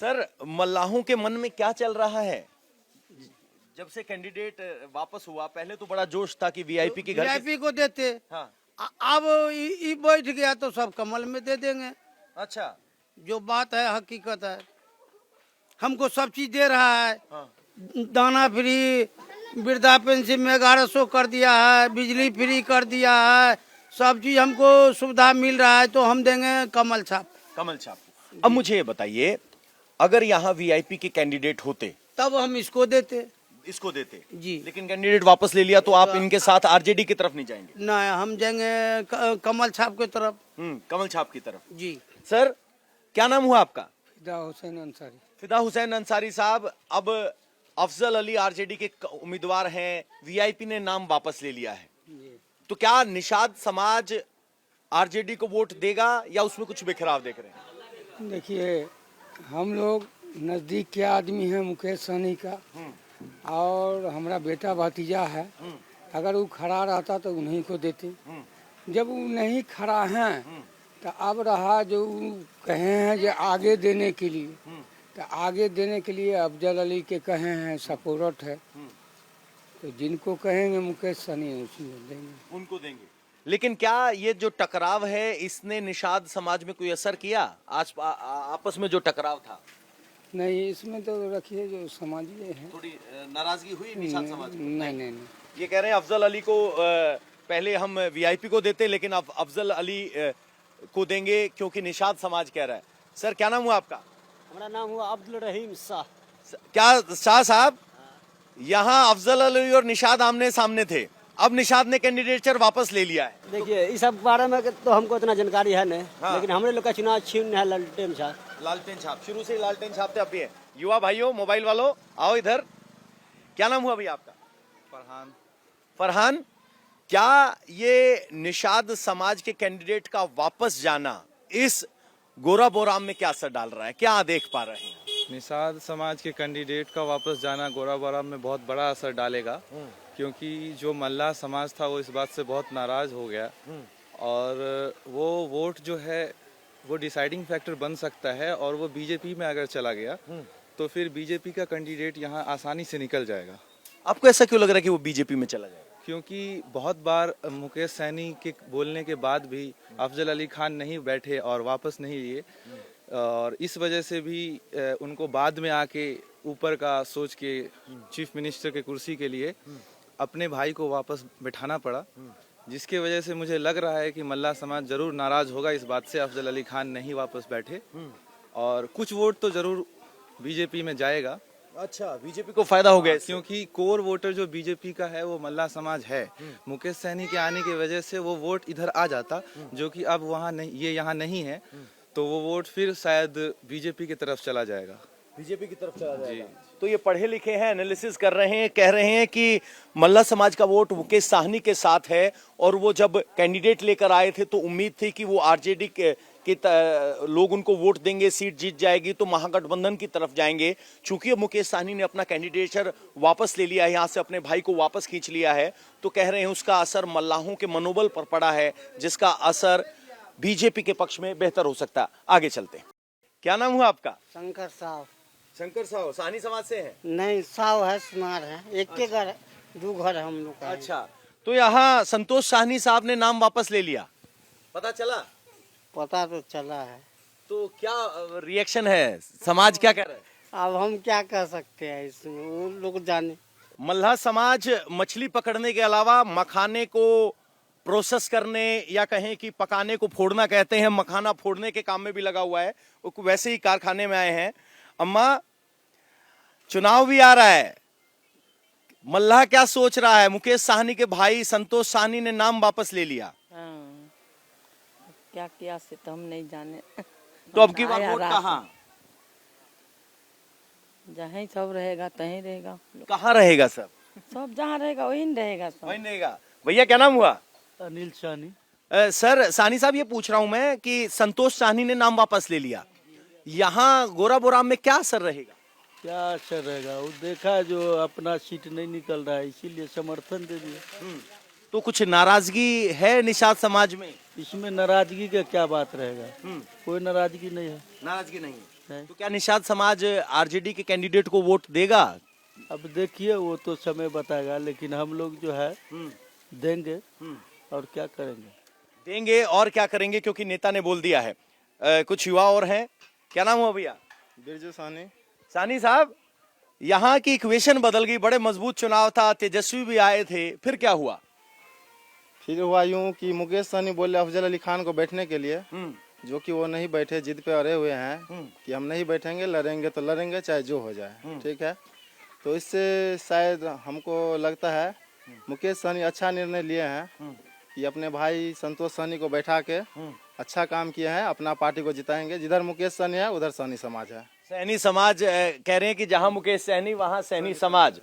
Sir, मल्लाहों के मन में क्या चल रहा है जब से कैंडिडेट वापस हुआ? पहले तो बड़ा जोश था कि वीआईपी के घर वीआईपी को देते। हाँ। अब बैठ गया तो सब कमल में दे देंगे। अच्छा। जो बात है हकीकत है, हमको सब चीज दे रहा है। हाँ। दाना फ्री, वृद्धा पेंशन में 1100 कर दिया है, बिजली फ्री कर दिया है, सब चीज हमको सुविधा मिल रहा है, तो हम देंगे कमल छाप। कमल छाप। अब मुझे ये बताइए, अगर यहाँ वीआईपी के कैंडिडेट होते तब हम इसको देते जी, लेकिन कैंडिडेट वापस ले लिया तो आप इनके साथ आरजेडी की तरफ नहीं जाएंगे? नहीं, हम जाएंगे कमल छाप की तरफ। कमल छाप की तरफ जी। सर, क्या नाम हुआ आपका? फिदा हुसैन अंसारी। फिदा हुसैन अंसारी साहब, अब अफजल अली आरजेडी के उम्मीदवार हैं, वीआईपी ने नाम वापस ले लिया है, तो क्या निषाद समाज आरजेडी को वोट देगा या उसमें कुछ बिखराव देख रहे हैं? देखिए, हम लोग नजदीक के आदमी हैं मुकेश सहनी का, और हमारा बेटा भतीजा है। अगर वो खड़ा रहता तो उन्हीं को देते। जब वो नहीं खड़ा है तो अब रहा जो कहे हैं जो आगे देने के लिए, तो आगे देने के लिए अफजल अली के कहे हैं सपोर्ट है, तो जिनको कहेंगे मुकेश सहनी उसी को देंगे, उनको देंगे। लेकिन क्या ये जो टकराव है इसने निषाद समाज में कोई असर किया? आज आपस में जो टकराव था? नहीं, इसमें तो रखिए जो समाजी है, थोड़ी नाराजगी हुई निषाद समाज में? नहीं। ये कह रहे हैं अफजल अली को पहले हम वीआईपी को देते, लेकिन अब अफजल अली को देंगे क्योंकि निषाद समाज कह रहा है। सर, क्या नाम हुआ आपका? हमारा नाम हुआ अब्दुल रहीम शाह। क्या शाह साहब, यहाँ अफजल अली और निषाद आमने सामने थे, अब निषाद ने कैंडिडेचर वापस ले लिया है। देखिए, इस सब बारे में तो हमको इतना जानकारी है नहीं। हाँ। लेकिन हमारे लोग का चुनाव चिन्ह है लालटेन छाप। लालटेन छाप, शुरू से लालटेन छाप थे, अब भी है। युवा भाइयों, मोबाइल वालों, आओ इधर। क्या नाम हुआ भैया आपका? फरहान, क्या ये निषाद समाज के कैंडिडेट का वापस जाना इस गोरा बोराम में क्या असर डाल रहा है, क्या देख पा रहे हैं? निषाद समाज के कैंडिडेट का वापस जाना गोरा बोराम में बहुत बड़ा असर डालेगा, क्योंकि जो मल्लाह समाज था वो इस बात से बहुत नाराज हो गया, और वो वोट जो है वो डिसाइडिंग फैक्टर बन सकता है, और वो बीजेपी में अगर चला गया तो फिर बीजेपी का कैंडिडेट यहाँ आसानी से निकल जाएगा। आपको ऐसा क्यों लग रहा है कि वो बीजेपी में चला जाएगा? क्योंकि बहुत बार मुकेश सहनी के बोलने के बाद भी अफजल अली खान नहीं बैठे और वापस नहीं लिए, और इस वजह से भी उनको बाद में आके ऊपर का सोच के चीफ मिनिस्टर के कुर्सी के लिए अपने भाई को वापस बिठाना पड़ा, जिसके वजह से मुझे लग रहा है कि मल्लाह समाज जरूर नाराज होगा इस बात से अफजल अली खान नहीं वापस बैठे, और कुछ वोट तो जरूर बीजेपी में जाएगा। अच्छा, बीजेपी को फायदा हो गया, क्योंकि कोर वोटर जो बीजेपी का है वो मल्लाह समाज है। मुकेश सहनी के आने की वजह से वो वोट इधर आ जाता, जो कि अब वहाँ नहीं, ये यहाँ नहीं है, तो वो वोट फिर शायद बीजेपी की तरफ चला जाएगा। बीजेपी की तरफ चला जाएगा। तो ये पढ़े लिखे हैं, एनालिसिस कर रहे हैं, कह रहे हैं कि मल्लाह समाज का वोट मुकेश साहनी के साथ है, और वो जब कैंडिडेट लेकर आए थे तो उम्मीद थी कि वो आरजेडी के लोग उनको वोट देंगे, सीट जीत जाएगी तो महागठबंधन की तरफ जाएंगे। चूंकि अब मुकेश साहनी ने अपना कैंडिडेचर वापस ले लिया है, यहाँ से अपने भाई को वापस खींच लिया है, तो कह रहे हैं उसका असर मल्लाहों के मनोबल पर पड़ा है, जिसका असर बीजेपी के पक्ष में बेहतर हो सकता है। आगे चलते हैं। क्या नाम हुआ आपका? शंकर साहब। शंकर साहब, साहनी समाज से हैं? नहीं, साहब है, सुनार है, एक के घर, दो घर हम लोग का। अच्छा, तो यहाँ संतोष साहनी साहब ने नाम वापस ले लिया, पता चला? पता तो चला है। तो क्या रिएक्शन है, समाज क्या कह रहा है? अब हम क्या कह सकते हैं इसमें, वो लोग जाने। मल्लाह समाज मछली पकड़ने के अलावा मखाने को प्रोसेस करने या कहें कि पकाने को फोड़ना कहते हैं, मखाना फोड़ने के काम में भी लगा हुआ है, वो वैसे ही कारखाने में आए हैं। अम्मा, चुनाव भी आ रहा है, मल्लाह क्या सोच रहा है? मुकेश साहनी के भाई संतोष साहनी ने नाम वापस ले लिया। क्या किया से तो हम नहीं जाने। तो अब की बार वोट कहाँ? जहाँ सब रहेगा तहीं रहेगा। कहाँ रहेगा? सब जहाँ रहेगा वही रहेगा, सब वही रहेगा। भैया, क्या नाम हुआ? अनिल साहनी। सर, साहनी साहब, ये पूछ रहा हूं मैं कि संतोष साहनी ने नाम वापस ले लिया, यहाँ गोरा बोराम में क्या असर रहेगा? क्या असर रहेगा, वो देखा जो अपना सीट नहीं निकल रहा है, इसीलिए समर्थन दे दिया। तो कुछ नाराजगी है निषाद समाज में? इसमें नाराजगी का क्या बात रहेगा, कोई नाराजगी नहीं है। नाराजगी नहीं है। नहीं। तो क्या निषाद समाज आरजेडी के कैंडिडेट को वोट देगा? अब देखिए वो तो समय बताएगा, लेकिन हम लोग जो है देंगे और क्या करेंगे। देंगे और क्या करेंगे, क्योंकि नेता ने बोल दिया है। कुछ युवा और हैं। क्या नाम हुआ भैया? बिरजू सानी। सानी साहब, यहाँ की इक्वेशन बदल गई। बड़े मजबूत चुनाव था, तेजस्वी भी आए थे, फिर क्या हुआ? फिर हुआ यूं कि मुकेश सहनी बोले अफजल अली खान को बैठने के लिए, जो कि वो नहीं बैठे, जिद पे अड़े हुए हैं कि हम नहीं बैठेंगे, लड़ेंगे तो लड़ेंगे चाहे जो हो जाए। ठीक है, तो इससे शायद हमको लगता है मुकेश सहनी अच्छा निर्णय लिए हैं कि अपने भाई संतोष सहनी को बैठा के अच्छा काम किया है, अपना पार्टी को जिताएंगे। जिधर मुकेश सहनी है उधर सहनी समाज है। सहनी समाज कह रहे हैं कि जहां मुकेश सहनी वहां सहनी समाज।